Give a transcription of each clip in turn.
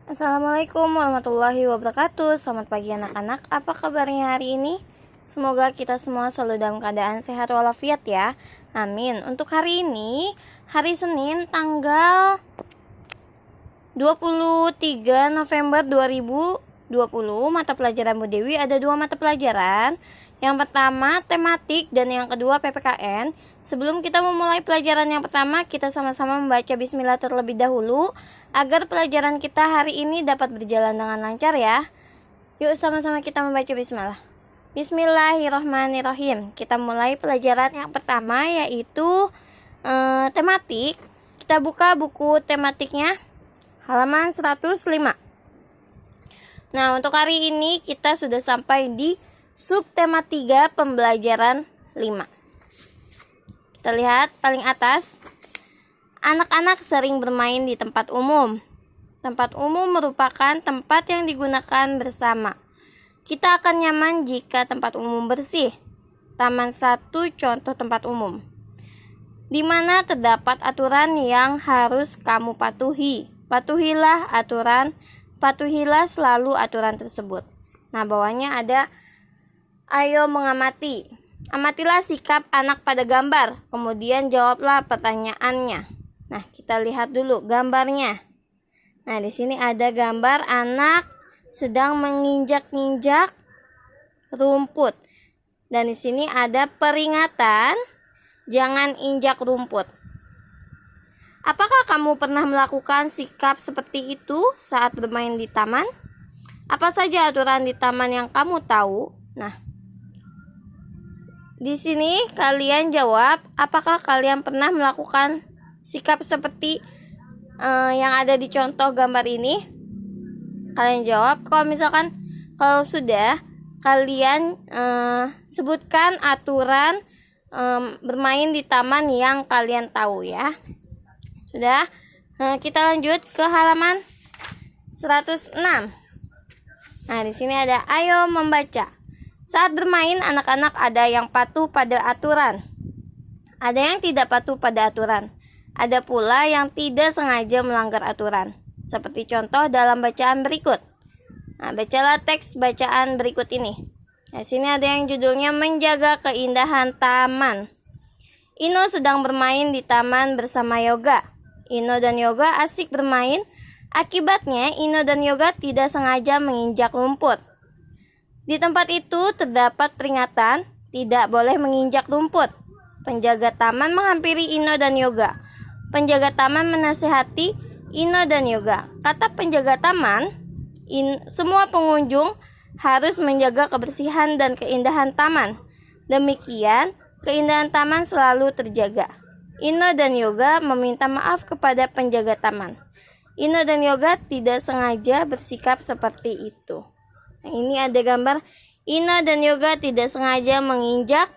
Assalamualaikum warahmatullahi wabarakatuh. Selamat pagi anak-anak. Apa kabarnya hari ini? Semoga kita semua selalu dalam keadaan sehat walafiat ya. Amin. Untuk hari ini, hari Senin tanggal 23 November 2020, mata pelajaran Bu Dewi ada 2 mata pelajaran. Yang pertama tematik dan yang kedua PPKN. Sebelum kita memulai pelajaran yang pertama, kita sama-sama membaca bismillah terlebih dahulu agar pelajaran kita hari ini dapat berjalan dengan lancar ya. Yuk sama-sama kita membaca bismillah. Bismillahirrahmanirrahim. Kita mulai pelajaran yang pertama yaitu tematik. Kita buka buku tematiknya halaman 105. Nah, untuk hari ini kita sudah sampai di subtema 3 pembelajaran 5. Kita lihat paling atas. Anak-anak sering bermain di tempat umum. Tempat umum merupakan tempat yang digunakan bersama. Kita akan nyaman jika tempat umum bersih. Taman 1 contoh tempat umum, di mana terdapat aturan yang harus kamu patuhi. Patuhilah aturan, patuhilah selalu aturan tersebut. Nah, bawahnya ada ayo mengamati. Amatilah sikap anak pada gambar, kemudian jawablah pertanyaannya. Nah, kita lihat dulu gambarnya. Nah, di sini ada gambar anak sedang menginjak-injak rumput. Dan di sini ada peringatan, jangan injak rumput. Apakah kamu pernah melakukan sikap seperti itu saat bermain di taman? Apa saja aturan di taman yang kamu tahu? Nah, di sini kalian jawab, apakah kalian pernah melakukan sikap seperti yang ada di contoh gambar ini? Kalian jawab. Kalau sudah, kalian sebutkan aturan bermain di taman yang kalian tahu ya. Sudah? Kita lanjut ke halaman 106. Nah, di sini ada ayo membaca. Saat bermain, anak-anak ada yang patuh pada aturan, ada yang tidak patuh pada aturan, ada pula yang tidak sengaja melanggar aturan. Seperti contoh dalam bacaan berikut. Nah, bacalah teks bacaan berikut ini. Nah, sini ada yang judulnya menjaga keindahan taman. Ino sedang bermain di taman bersama Yoga. Ino dan Yoga asik bermain. Akibatnya, Ino dan Yoga tidak sengaja menginjak rumput. Di tempat itu terdapat peringatan, tidak boleh menginjak rumput. Penjaga taman menghampiri Ino dan Yoga. Penjaga taman menasihati Ino dan Yoga. Kata penjaga taman, semua pengunjung harus menjaga kebersihan dan keindahan taman. Demikian, keindahan taman selalu terjaga. Ino dan Yoga meminta maaf kepada penjaga taman. Ino dan Yoga tidak sengaja bersikap seperti itu. Nah, ini ada gambar Ino dan Yoga tidak sengaja menginjak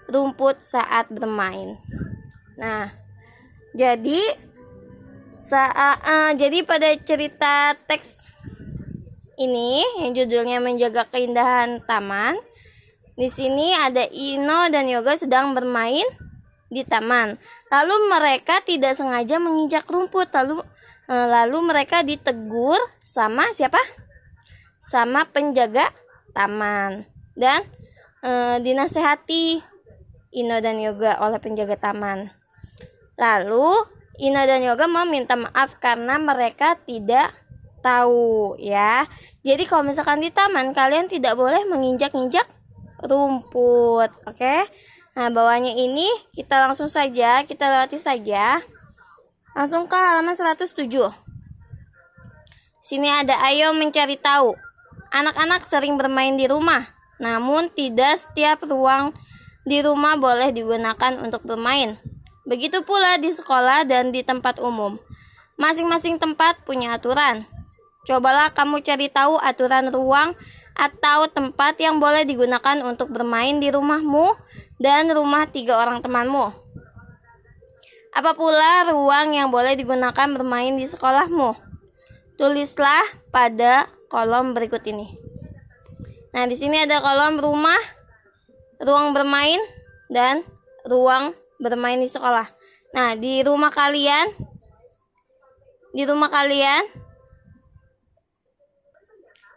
rumput saat bermain. Nah, jadi pada cerita teks ini yang judulnya menjaga keindahan taman, di sini ada Ino dan Yoga sedang bermain di taman. Lalu mereka tidak sengaja menginjak rumput. Lalu mereka ditegur sama siapa? Sama penjaga taman dan dinasehati Ino dan Yoga oleh penjaga taman. Lalu Ino dan Yoga meminta maaf karena mereka tidak tahu ya. Jadi kalau misalkan di taman kalian tidak boleh menginjak-injak rumput, oke? Nah, bawahnya ini kita lewati saja. Langsung ke halaman 107. Sini ada ayo mencari tahu. Anak-anak sering bermain di rumah, namun tidak setiap ruang di rumah boleh digunakan untuk bermain. Begitu pula di sekolah dan di tempat umum. Masing-masing tempat punya aturan. Cobalah kamu cari tahu aturan ruang atau tempat yang boleh digunakan untuk bermain di rumahmu dan rumah 3 orang temanmu. Apa pula ruang yang boleh digunakan bermain di sekolahmu? Tulislah pada kolom berikut ini. Nah, di sini ada kolom rumah, ruang bermain, dan ruang bermain di sekolah. Nah, di rumah kalian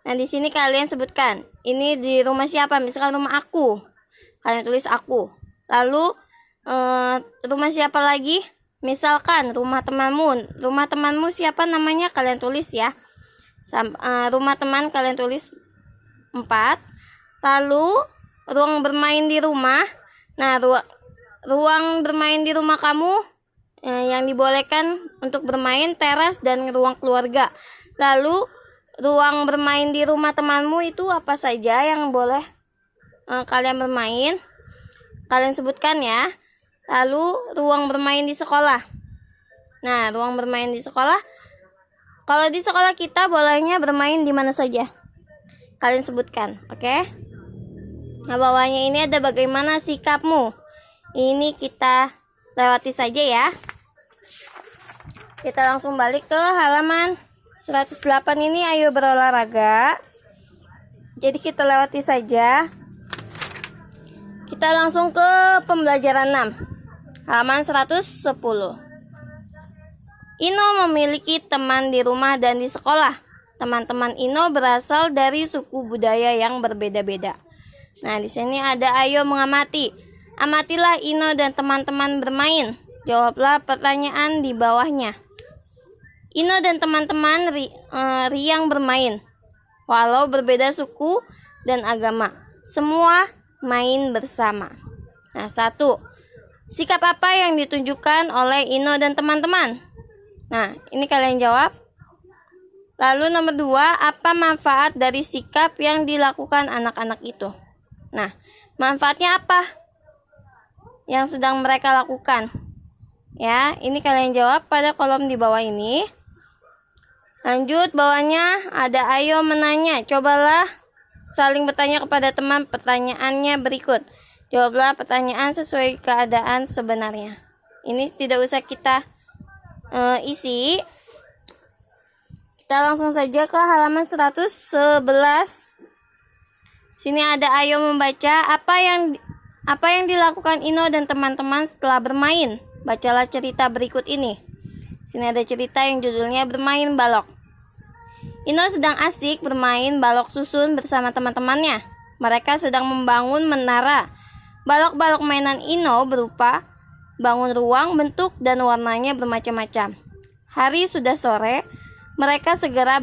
Nah, di sini kalian sebutkan, ini di rumah siapa? Misalkan rumah aku. Kalian tulis aku. Lalu rumah siapa lagi? Misalkan rumah temanmu. Rumah temanmu siapa namanya? Kalian tulis ya. Rumah teman kalian tulis 4. Lalu ruang bermain di rumah. Nah, ruang bermain di rumah kamu yang dibolehkan untuk bermain teras dan ruang keluarga. Lalu ruang bermain di rumah temanmu itu apa saja yang boleh kalian bermain? Kalian sebutkan ya. Lalu ruang bermain di sekolah. Nah, ruang bermain di sekolah. Kalau di sekolah kita bolehnya bermain di mana saja. Kalian sebutkan, oke? Nah, bawahnya ini ada bagaimana sikapmu. Ini kita lewati saja ya. Kita langsung balik ke halaman 108 ini, ayo berolahraga. Jadi kita lewati saja. Kita langsung ke pembelajaran 6. Halaman 110. Ino memiliki teman di rumah dan di sekolah. Teman-teman Ino berasal dari suku budaya yang berbeda-beda. Nah, di sini ada ayo mengamati. Amatilah Ino dan teman-teman bermain. Jawablah pertanyaan di bawahnya. Ino dan teman-teman riang bermain. Walau berbeda suku dan agama, semua main bersama. Nah, 1. Sikap apa yang ditunjukkan oleh Ino dan teman-teman? Nah, ini kalian jawab. Lalu nomor 2, apa manfaat dari sikap yang dilakukan anak-anak itu? Nah, manfaatnya apa yang sedang mereka lakukan? Ya, ini kalian jawab pada kolom di bawah ini. Lanjut, bawahnya ada ayo menanya. Cobalah saling bertanya kepada teman. Pertanyaannya berikut. Jawablah pertanyaan sesuai keadaan sebenarnya. Ini tidak usah kita isi. Kita langsung saja ke halaman 111. Sini ada ayo membaca. Apa yang dilakukan Ino dan teman-teman setelah bermain? Bacalah cerita berikut ini. Sini ada cerita yang judulnya bermain balok. Ino sedang asik bermain balok susun bersama teman-temannya. Mereka sedang membangun menara. Balok-balok mainan Ino berupa bangun ruang, bentuk, dan warnanya bermacam-macam. Hari sudah sore, mereka segera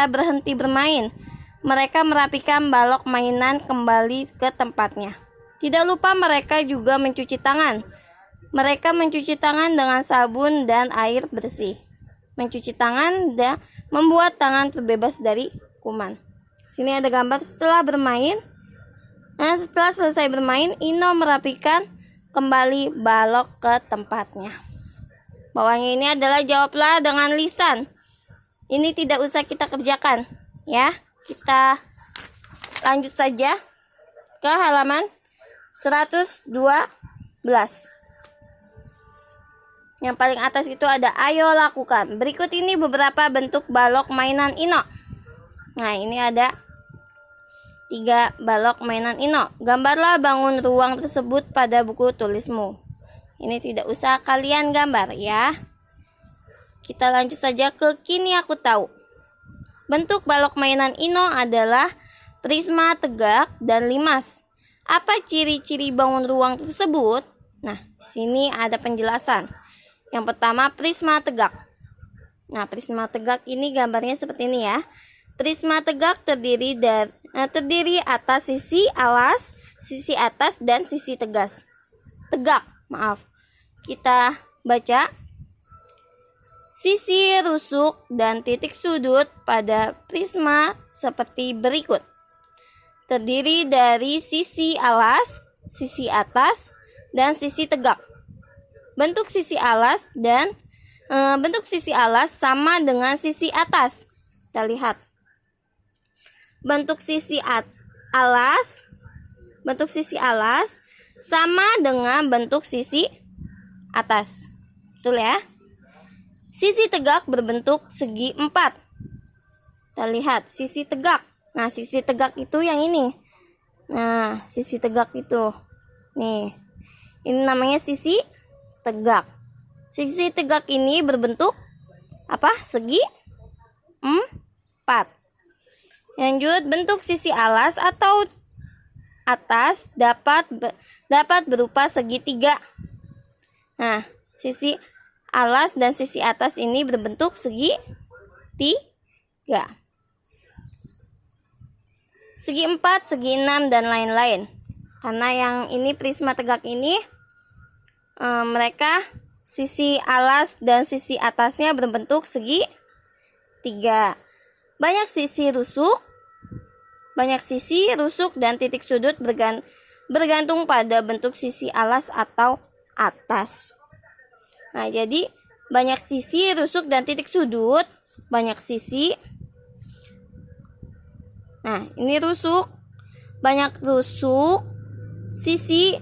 berhenti bermain. Mereka merapikan balok mainan kembali ke tempatnya. Tidak lupa mereka juga mencuci tangan. Mereka mencuci tangan dengan sabun dan air bersih. Mencuci tangan dan membuat tangan terbebas dari kuman. Sini ada gambar setelah bermain. Nah, setelah selesai bermain, Ino merapikan kembali balok ke tempatnya. Bawahnya ini adalah jawablah dengan lisan. Ini tidak usah kita kerjakan, ya. Kita lanjut saja ke halaman 112. Yang paling atas itu ada ayo lakukan. Berikut ini beberapa bentuk balok mainan Ino. Nah, ini ada 3 balok mainan Ino. Gambarlah bangun ruang tersebut pada buku tulismu. Ini tidak usah kalian gambar ya. Kita lanjut saja ke kini aku tahu. Bentuk balok mainan Ino adalah prisma, tegak, dan limas. Apa ciri-ciri bangun ruang tersebut? Nah, di sini ada penjelasan. Yang pertama, prisma tegak. Nah, prisma tegak ini gambarnya seperti ini ya. Prisma tegak terdiri atas sisi alas, sisi atas, dan sisi tegak. Kita baca. Sisi rusuk dan titik sudut pada prisma seperti berikut. Terdiri dari sisi alas, sisi atas, dan sisi tegak. Bentuk sisi alas sama dengan sisi atas. Kita lihat. Bentuk sisi alas sama dengan bentuk sisi atas. Betul ya? Sisi tegak berbentuk segi 4. Kita lihat sisi tegak. Nah, sisi tegak itu yang ini. Nah, sisi tegak itu. Nih. Ini namanya sisi tegak. Sisi tegak ini berbentuk apa? Segi 4. Lanjut, bentuk sisi alas atau atas dapat berupa segitiga. Nah, sisi alas dan sisi atas ini berbentuk segitiga. Segi 4, segi 6, dan lain-lain. Karena yang ini prisma tegak ini, mereka sisi alas dan sisi atasnya berbentuk segitiga. Banyak sisi rusuk dan titik sudut bergantung pada bentuk sisi alas atau atas. Nah, jadi banyak sisi, rusuk, dan titik sudut. Banyak sisi. Nah, ini rusuk. Banyak rusuk, sisi,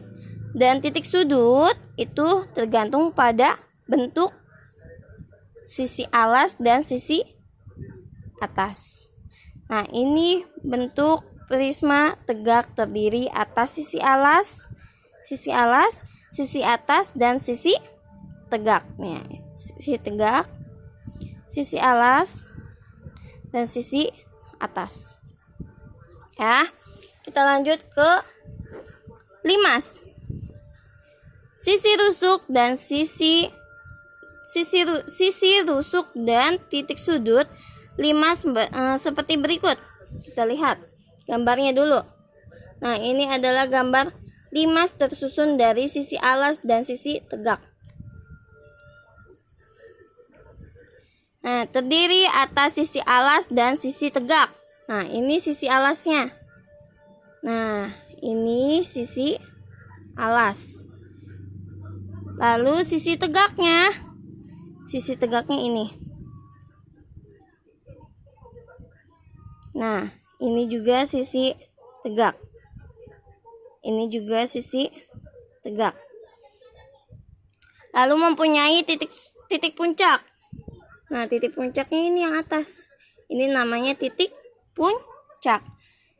dan titik sudut itu tergantung pada bentuk sisi alas dan sisi atas. Nah, ini bentuk prisma tegak terdiri atas sisi atas, sisi atas, dan sisi tegak. Nih, sisi tegak, sisi alas, dan sisi atas. Ya, kita lanjut ke limas. Sisi rusuk dan sisi rusuk dan titik sudut limas seperti berikut. Kita lihat gambarnya dulu. Nah, ini adalah gambar limas tersusun dari sisi alas dan sisi tegak. Nah, terdiri atas sisi alas dan sisi tegak. Nah, ini sisi alasnya. Nah, ini sisi alas. Lalu sisi tegaknya ini. Nah, ini juga sisi tegak. Ini juga sisi tegak. Lalu mempunyai titik puncak. Nah, titik puncaknya ini yang atas. Ini namanya titik puncak.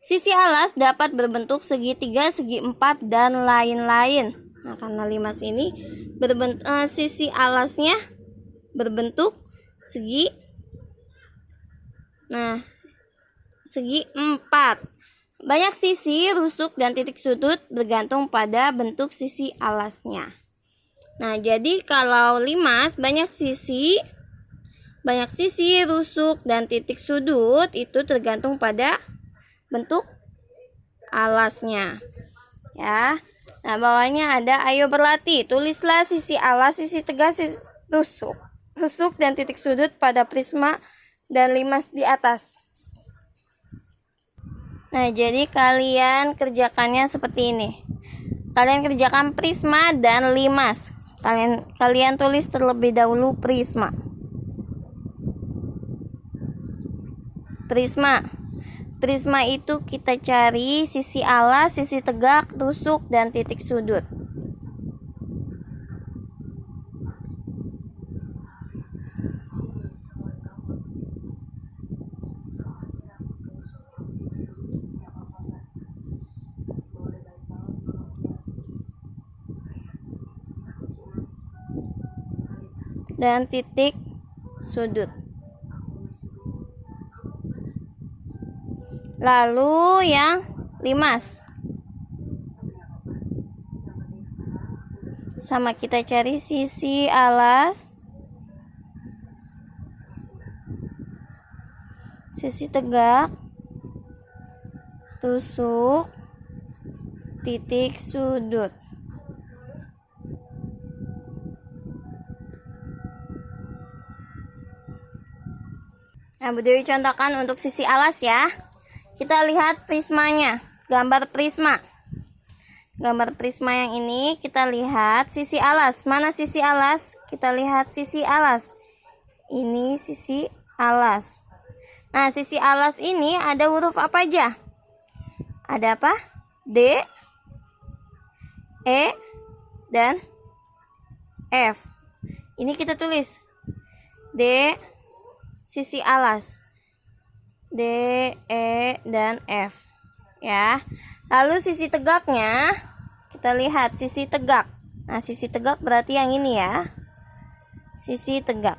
Sisi alas dapat berbentuk segitiga, segi 4, dan lain-lain. Nah, karena limas ini sisi alasnya berbentuk segi 4. Banyak sisi, rusuk, dan titik sudut bergantung pada bentuk sisi alasnya. Nah, jadi kalau limas banyak sisi, rusuk, dan titik sudut itu tergantung pada bentuk alasnya. Ya. Nah, bawahnya ada ayo berlatih. Tulislah sisi alas, sisi tegak, sisi rusuk, dan titik sudut pada prisma dan limas di atas. Nah, jadi kalian kerjakannya seperti ini. Kalian kerjakan prisma dan limas. Kalian tulis terlebih dahulu prisma. Prisma itu kita cari sisi alas, sisi tegak, rusuk, dan titik sudut. Dan titik sudut. Lalu yang limas. Sama kita cari sisi alas, sisi tegak, rusuk, titik sudut. Nah, Budewi contohkan untuk sisi alas ya. Kita lihat prismanya, gambar prisma. Gambar prisma yang ini kita lihat sisi alas. Mana sisi alas? Kita lihat sisi alas. Ini sisi alas. Nah, sisi alas ini ada huruf apa aja? Ada apa? D, E, dan F. Ini kita tulis D, sisi alas. D, E, dan F. Ya. Lalu sisi tegaknya, kita lihat sisi tegak. Nah, sisi tegak berarti yang ini ya. Sisi tegak.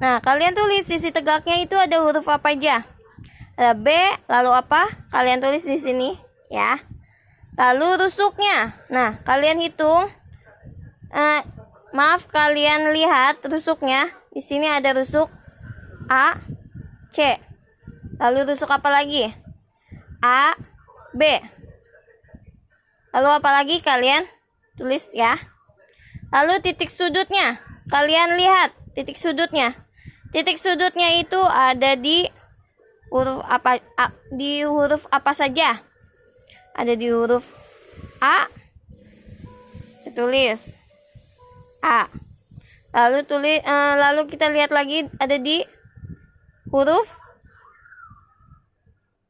Nah, kalian tulis sisi tegaknya itu ada huruf apa aja? Ada B, lalu apa? Kalian tulis di sini, ya. Lalu rusuknya. Nah, kalian hitung. Kalian lihat rusuknya. Di sini ada rusuk A, C. Lalu rusuk apa lagi? A, B. Lalu apa lagi kalian tulis ya. Lalu titik sudutnya. Kalian lihat titik sudutnya. Titik sudutnya itu ada di huruf apa? Di huruf apa saja? Ada di huruf A. Tulis A. Lalu kita lihat lagi ada di huruf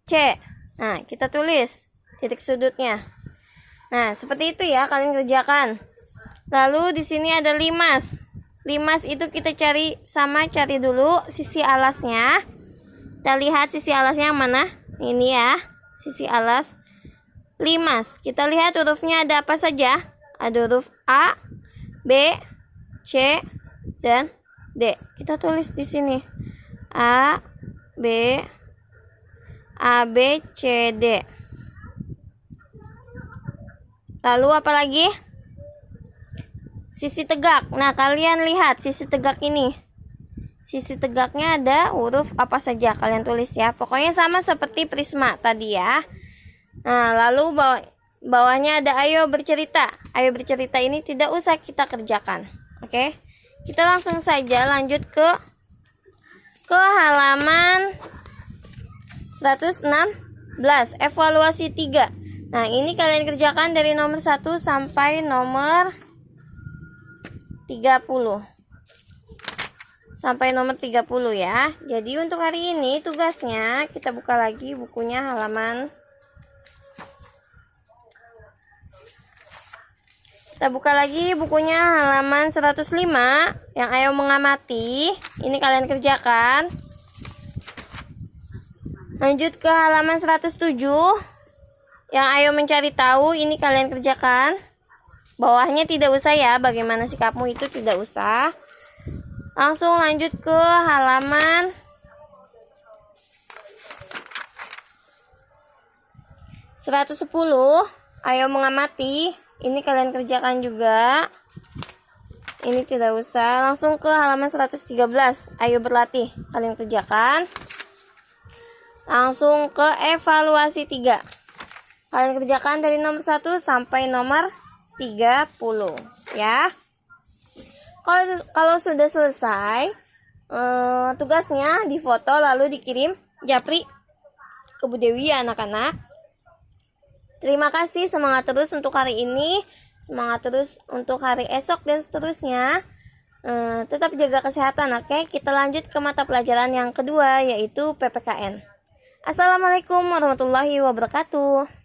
C. Nah, kita tulis titik sudutnya. Nah, seperti itu ya kalian kerjakan. Lalu di sini ada limas. Limas itu kita cari dulu sisi alasnya. Kita lihat sisi alasnya yang mana? Ini ya, sisi alas limas. Kita lihat hurufnya ada apa saja? Ada huruf A, B, C, dan D. Kita tulis di sini. A, B, C, D. Lalu apa lagi? Sisi tegak. Nah, kalian lihat sisi tegak ini. Sisi tegaknya ada huruf apa saja? Kalian tulis ya. Pokoknya sama seperti prisma tadi ya. Nah, lalu bawahnya ada ayo bercerita. Ayo bercerita ini tidak usah kita kerjakan. Oke? Kita langsung saja lanjut ke halaman 116, evaluasi 3. Nah, ini kalian kerjakan dari nomor 1 sampai nomor 30. Sampai nomor 30 ya. Jadi untuk hari ini tugasnya kita buka lagi bukunya halaman. Kita buka lagi bukunya halaman 105 yang ayo mengamati. Ini kalian kerjakan. Lanjut ke halaman 107 yang ayo mencari tahu. Ini kalian kerjakan. Bawahnya tidak usah ya. Bagaimana sikapmu itu tidak usah. Langsung lanjut ke halaman 110. Ayo mengamati. Ini kalian kerjakan juga. Ini tidak usah. Langsung ke halaman 113. Ayo berlatih. Kalian kerjakan. Langsung ke evaluasi 3. Kalian kerjakan dari nomor 1 sampai nomor 30 ya. Kalau sudah selesai tugasnya difoto lalu dikirim japri ke Bu Dewi ya anak-anak. Terima kasih, semangat terus untuk hari ini, semangat terus untuk hari esok dan seterusnya. Tetap jaga kesehatan, oke? Kita lanjut ke mata pelajaran yang kedua yaitu PPKN. Assalamualaikum warahmatullahi wabarakatuh.